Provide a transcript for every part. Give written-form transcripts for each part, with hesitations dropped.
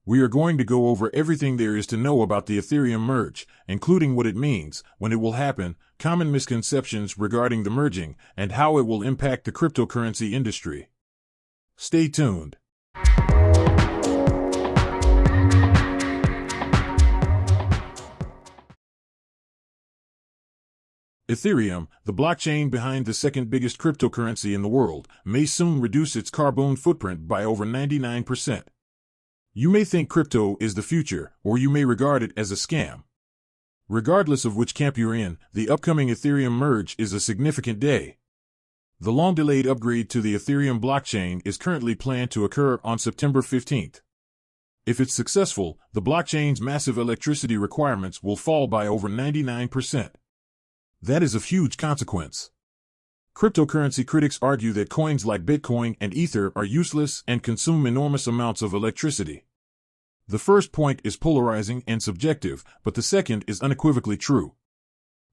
We are going to go over everything there is to know about the Ethereum merge, including what it means, when it will happen, common misconceptions regarding the merging, and how it will impact the cryptocurrency industry. Stay tuned. Ethereum, the blockchain behind the second biggest cryptocurrency in the world, may soon reduce its carbon footprint by over 99%. You may think crypto is the future, or you may regard it as a scam. Regardless of which camp you're in, the upcoming Ethereum merge is a significant day. The long-delayed upgrade to the Ethereum blockchain is currently planned to occur on September 15th. If it's successful, the blockchain's massive electricity requirements will fall by over 99%. That is of huge consequence. Cryptocurrency critics argue that coins like Bitcoin and Ether are useless and consume enormous amounts of electricity. The first point is polarizing and subjective, but the second is unequivocally true.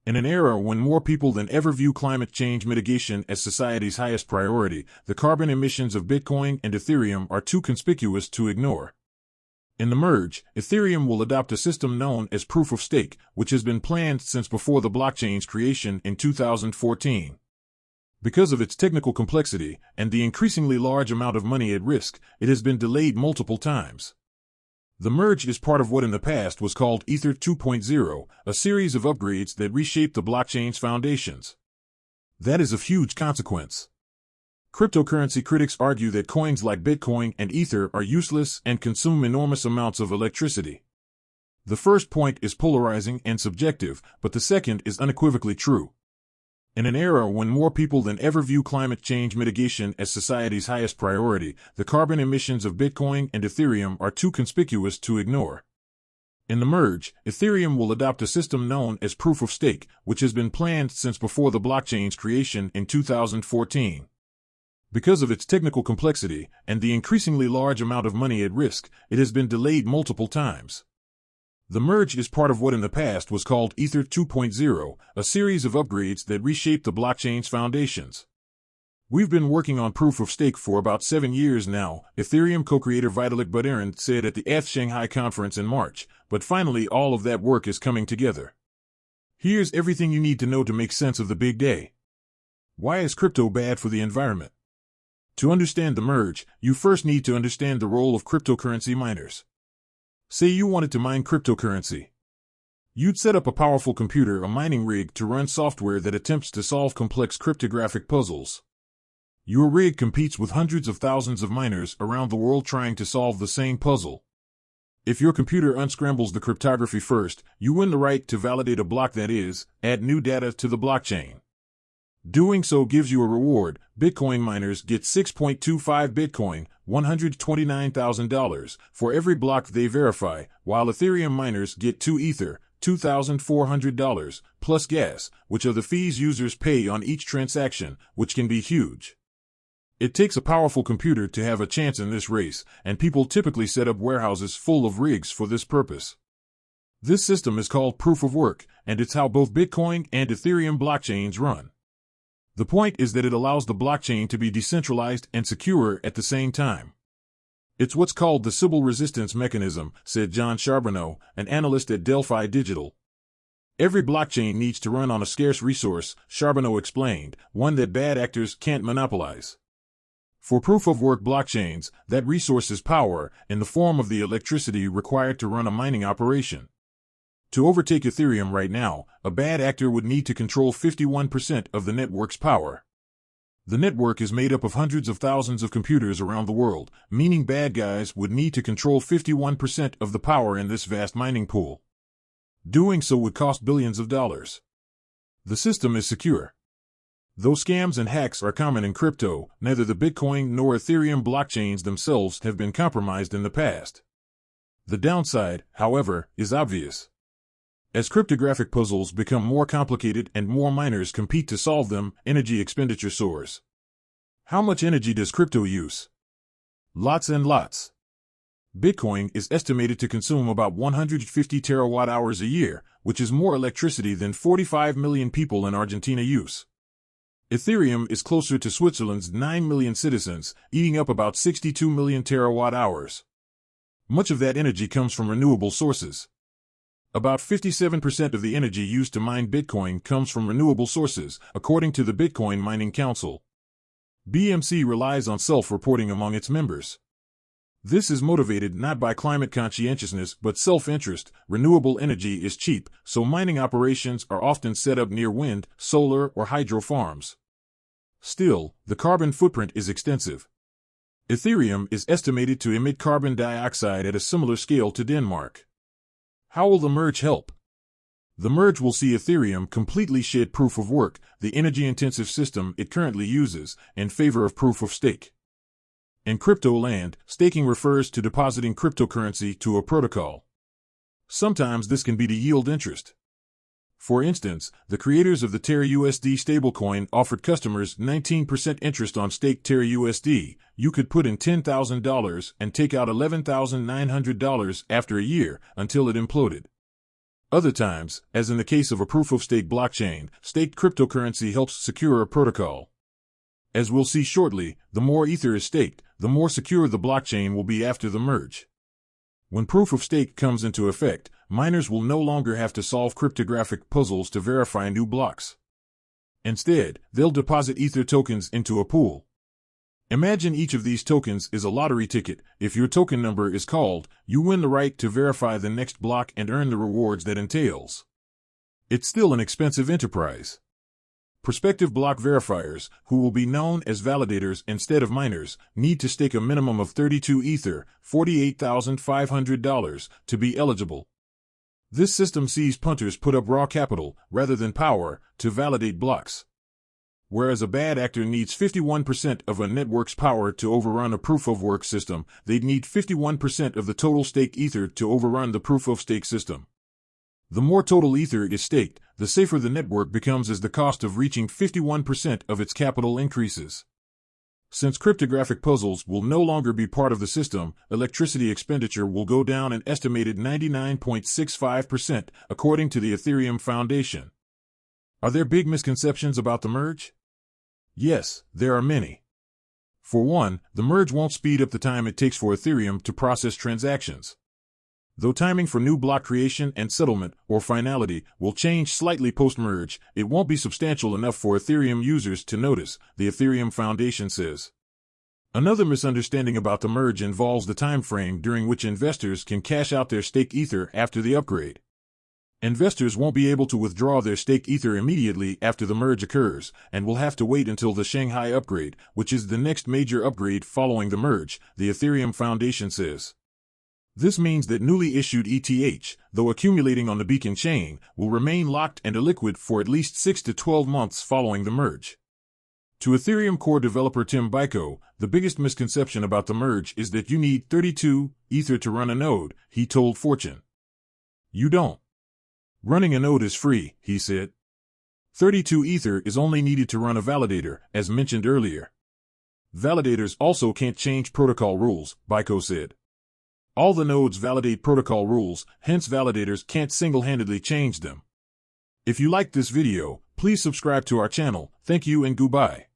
In an era when more people than ever view climate change mitigation as society's highest priority, the carbon emissions of Bitcoin and Ethereum are too conspicuous to ignore. In the merge, Ethereum will adopt a system known as proof of stake, which has been planned since before the blockchain's creation in 2014. Because of its technical complexity and the increasingly large amount of money at risk, it has been delayed multiple times. The merge is part of what in the past was called Ether 2.0, a series of upgrades that reshaped the blockchain's foundations. That is of huge consequence. Cryptocurrency critics argue that coins like Bitcoin and Ether are useless and consume enormous amounts of electricity. The first point is polarizing and subjective, but the second is unequivocally true. In an era when more people than ever view climate change mitigation as society's highest priority, the carbon emissions of Bitcoin and Ethereum are too conspicuous to ignore. In the merge, Ethereum will adopt a system known as proof of stake, which has been planned since before the blockchain's creation in 2014. Because of its technical complexity and the increasingly large amount of money at risk, it has been delayed multiple times. The merge is part of what in the past was called Ether 2.0, a series of upgrades that reshaped the blockchain's foundations. We've been working on proof of stake for about 7 years now, Ethereum co-creator Vitalik Buterin said at the ETH Shanghai conference in March, but finally all of that work is coming together. Here's everything you need to know to make sense of the big day. Why is crypto bad for the environment? To understand the merge, you first need to understand the role of cryptocurrency miners. Say you wanted to mine cryptocurrency. You'd set up a powerful computer, a mining rig, to run software that attempts to solve complex cryptographic puzzles. Your rig competes with hundreds of thousands of miners around the world trying to solve the same puzzle. If your computer unscrambles the cryptography first, you win the right to validate a block, that is, add new data to the blockchain. Doing so gives you a reward. Bitcoin miners get 6.25 Bitcoin, $129,000, for every block they verify, while Ethereum miners get 2 Ether, $2,400, plus gas, which are the fees users pay on each transaction, which can be huge. It takes a powerful computer to have a chance in this race, and people typically set up warehouses full of rigs for this purpose. This system is called proof of work, and it's how both Bitcoin and Ethereum blockchains run. The point is that it allows the blockchain to be decentralized and secure at the same time. It's what's called the Sybil resistance mechanism, said John Charbonneau, an analyst at Delphi Digital. Every blockchain needs to run on a scarce resource, Charbonneau explained, one that bad actors can't monopolize. For proof-of-work blockchains, that resource is power, in the form of the electricity required to run a mining operation. To overtake Ethereum right now, a bad actor would need to control 51% of the network's power. The network is made up of hundreds of thousands of computers around the world, meaning bad guys would need to control 51% of the power in this vast mining pool. Doing so would cost billions of dollars. The system is secure. Though scams and hacks are common in crypto, neither the Bitcoin nor Ethereum blockchains themselves have been compromised in the past. The downside, however, is obvious. As cryptographic puzzles become more complicated and more miners compete to solve them, energy expenditure soars. How much energy does crypto use? Lots and lots. Bitcoin is estimated to consume about 150 terawatt-hours a year, which is more electricity than 45 million people in Argentina use. Ethereum is closer to Switzerland's 9 million citizens, eating up about 62 million terawatt-hours. Much of that energy comes from renewable sources. About 57% of the energy used to mine Bitcoin comes from renewable sources, according to the Bitcoin Mining Council. BMC relies on self-reporting among its members. This is motivated not by climate conscientiousness but self-interest. Renewable energy is cheap, so mining operations are often set up near wind, solar, or hydro farms. Still, the carbon footprint is extensive. Ethereum is estimated to emit carbon dioxide at a similar scale to Denmark. How will the merge help? The merge will see Ethereum completely shed proof of work, the energy-intensive system it currently uses, in favor of proof of stake. In crypto land, staking refers to depositing cryptocurrency to a protocol. Sometimes this can be to yield interest. For instance, the creators of the Terra USD stablecoin offered customers 19% interest on staked Terra USD. You could put in $10,000 and take out $11,900 after a year until it imploded. Other times, as in the case of a proof-of-stake blockchain, staked cryptocurrency helps secure a protocol. As we'll see shortly, the more Ether is staked, the more secure the blockchain will be after the merge. When proof-of-stake comes into effect, miners will no longer have to solve cryptographic puzzles to verify new blocks. Instead, they'll deposit Ether tokens into a pool. Imagine each of these tokens is a lottery ticket. If your token number is called, you win the right to verify the next block and earn the rewards that entails. It's still an expensive enterprise. Prospective block verifiers, who will be known as validators instead of miners, need to stake a minimum of 32 Ether, $48,500, to be eligible. This system sees punters put up raw capital, rather than power, to validate blocks. Whereas a bad actor needs 51% of a network's power to overrun a proof-of-work system, they'd need 51% of the total staked Ether to overrun the proof-of-stake system. The more total Ether is staked, the safer the network becomes as the cost of reaching 51% of its capital increases. Since cryptographic puzzles will no longer be part of the system, electricity expenditure will go down an estimated 99.65%, according to the Ethereum Foundation. Are there big misconceptions about the merge? Yes, there are many. For one, the merge won't speed up the time it takes for Ethereum to process transactions. Though timing for new block creation and settlement, or finality, will change slightly post-merge, it won't be substantial enough for Ethereum users to notice, the Ethereum Foundation says. Another misunderstanding about the merge involves the time frame during which investors can cash out their stake Ether after the upgrade. Investors won't be able to withdraw their stake Ether immediately after the merge occurs, and will have to wait until the Shanghai upgrade, which is the next major upgrade following the merge, the Ethereum Foundation says. This means that newly issued ETH, though accumulating on the Beacon chain, will remain locked and illiquid for at least 6 to 12 months following the merge. To Ethereum core developer Tim Byko, the biggest misconception about the merge is that you need 32 Ether to run a node, he told Fortune. You don't. Running a node is free, he said. 32 Ether is only needed to run a validator, as mentioned earlier. Validators also can't change protocol rules, Byko said. All the nodes validate protocol rules, hence validators can't single-handedly change them. If you liked this video, please subscribe to our channel. Thank you and goodbye.